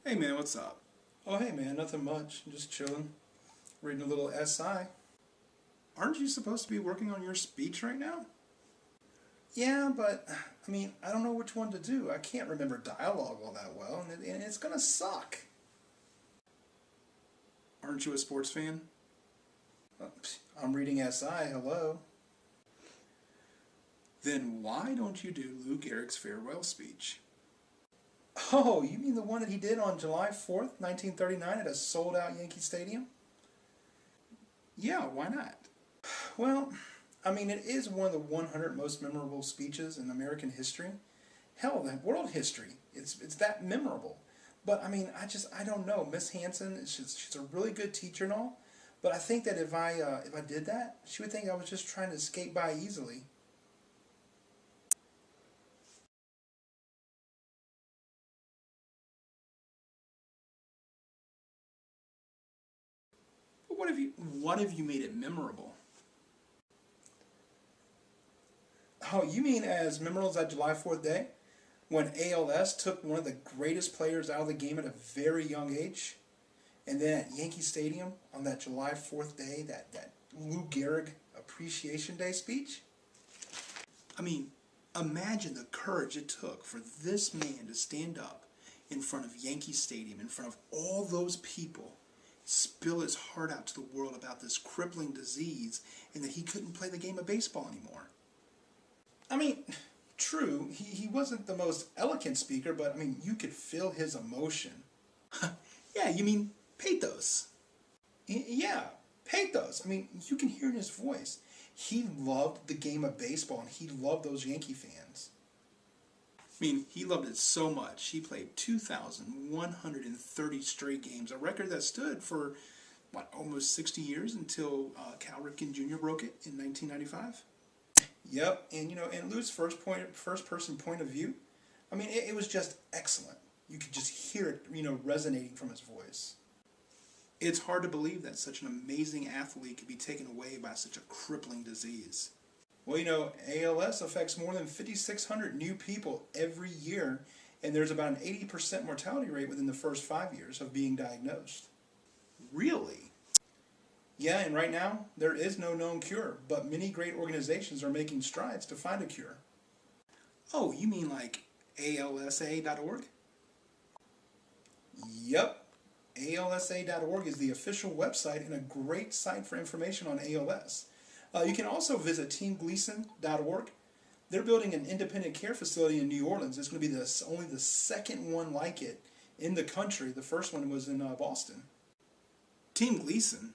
Hey man, what's up? Oh, hey man, nothing much. Just chilling, reading a little SI. Aren't you supposed to be working on your speech right now? Yeah, but I don't know which one to do. I can't remember dialogue all that well, and it's gonna suck. Aren't you a sports fan? I'm reading SI. Hello. Then why don't you do Lou Gehrig's farewell speech? Oh, you mean the one that he did on July 4th, 1939 at a sold-out Yankee Stadium? Yeah, why not? Well, it is one of the 100 most memorable speeches in American history. Hell, the world history. It's that memorable. But I don't know. Miss Hanson, she's a really good teacher and all. But I think that if I did that, she would think I was just trying to skate by easily. But what if you made it memorable? Oh, you mean as memorable as that July 4th day? When ALS took one of the greatest players out of the game at a very young age? And then at Yankee Stadium on that July 4th day, that Lou Gehrig Appreciation Day speech? Imagine the courage it took for this man to stand up in front of Yankee Stadium, in front of all those people, spill his heart out to the world about this crippling disease and that he couldn't play the game of baseball anymore. True, he wasn't the most eloquent speaker, but you could feel his emotion. Yeah, you mean pathos. Yeah, pathos. You can hear in his voice. He loved the game of baseball, and he loved those Yankee fans. He loved it so much. He played 2,130 straight games, a record that stood for, almost 60 years until Cal Ripken Jr. broke it in 1995. Yep, and in Lou's first person point of view, it was just excellent. You could just hear it, resonating from his voice. It's hard to believe that such an amazing athlete could be taken away by such a crippling disease. Well, ALS affects more than 5,600 new people every year, and there's about an 80% mortality rate within the first 5 years of being diagnosed. Really? Yeah, and right now, there is no known cure, but many great organizations are making strides to find a cure. Oh, you mean like ALSA.org? Yep. ALSA.org is the official website and a great site for information on ALS. You can also visit teamgleason.org. They're building an independent care facility in New Orleans. It's going to be only the second one like it in the country. The first one was in Boston. Team Gleason?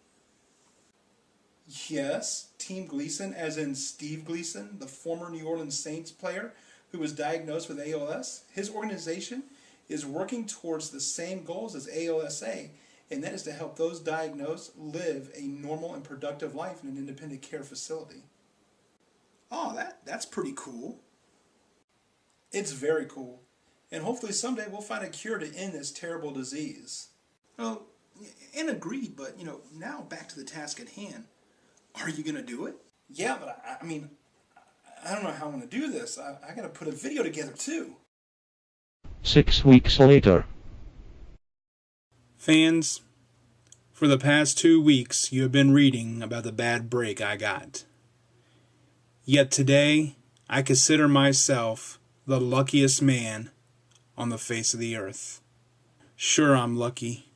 Yes, Team Gleason, as in Steve Gleason, the former New Orleans Saints player who was diagnosed with ALS. His organization is working towards the same goals as ALSA, and that is to help those diagnosed live a normal and productive life in an independent care facility. Oh, that's pretty cool. It's very cool, and hopefully someday we'll find a cure to end this terrible disease. Oh, and agreed, but now back to the task at hand. Are you going to do it? Yeah, but I don't know how I'm going to do this. I got to put a video together too. 6 weeks later. Fans, for the past 2 weeks you have been reading about the bad break I got. Yet today I consider myself the luckiest man on the face of the earth. Sure, I'm lucky.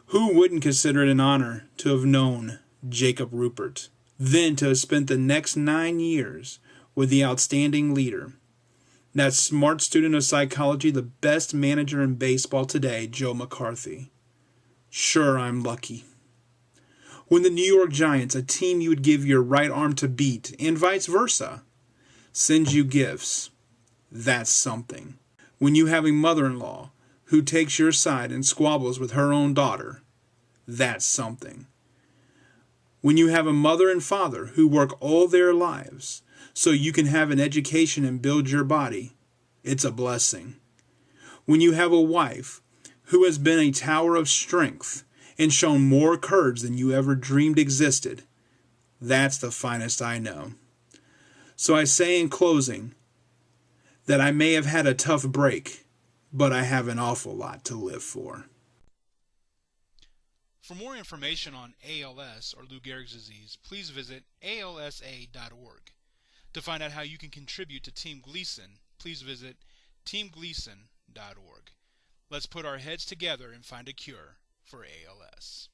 Who wouldn't consider it an honor to have known Jacob Ruppert, then to have spent the next 9 years with the outstanding leader, that smart student of psychology, the best manager in baseball today, Joe McCarthy. Sure, I'm lucky. When the New York Giants, a team you would give your right arm to beat, and vice versa, sends you gifts, that's something. When you have a mother-in-law who takes your side and squabbles with her own daughter, that's something. When you have a mother and father who work all their lives so you can have an education and build your body, it's a blessing. When you have a wife who has been a tower of strength and shown more courage than you ever dreamed existed, that's the finest I know. So I say in closing that I may have had a tough break, but I have an awful lot to live for. For more information on ALS or Lou Gehrig's disease, please visit alsa.org. To find out how you can contribute to Team Gleason, please visit teamgleason.org. Let's put our heads together and find a cure for ALS.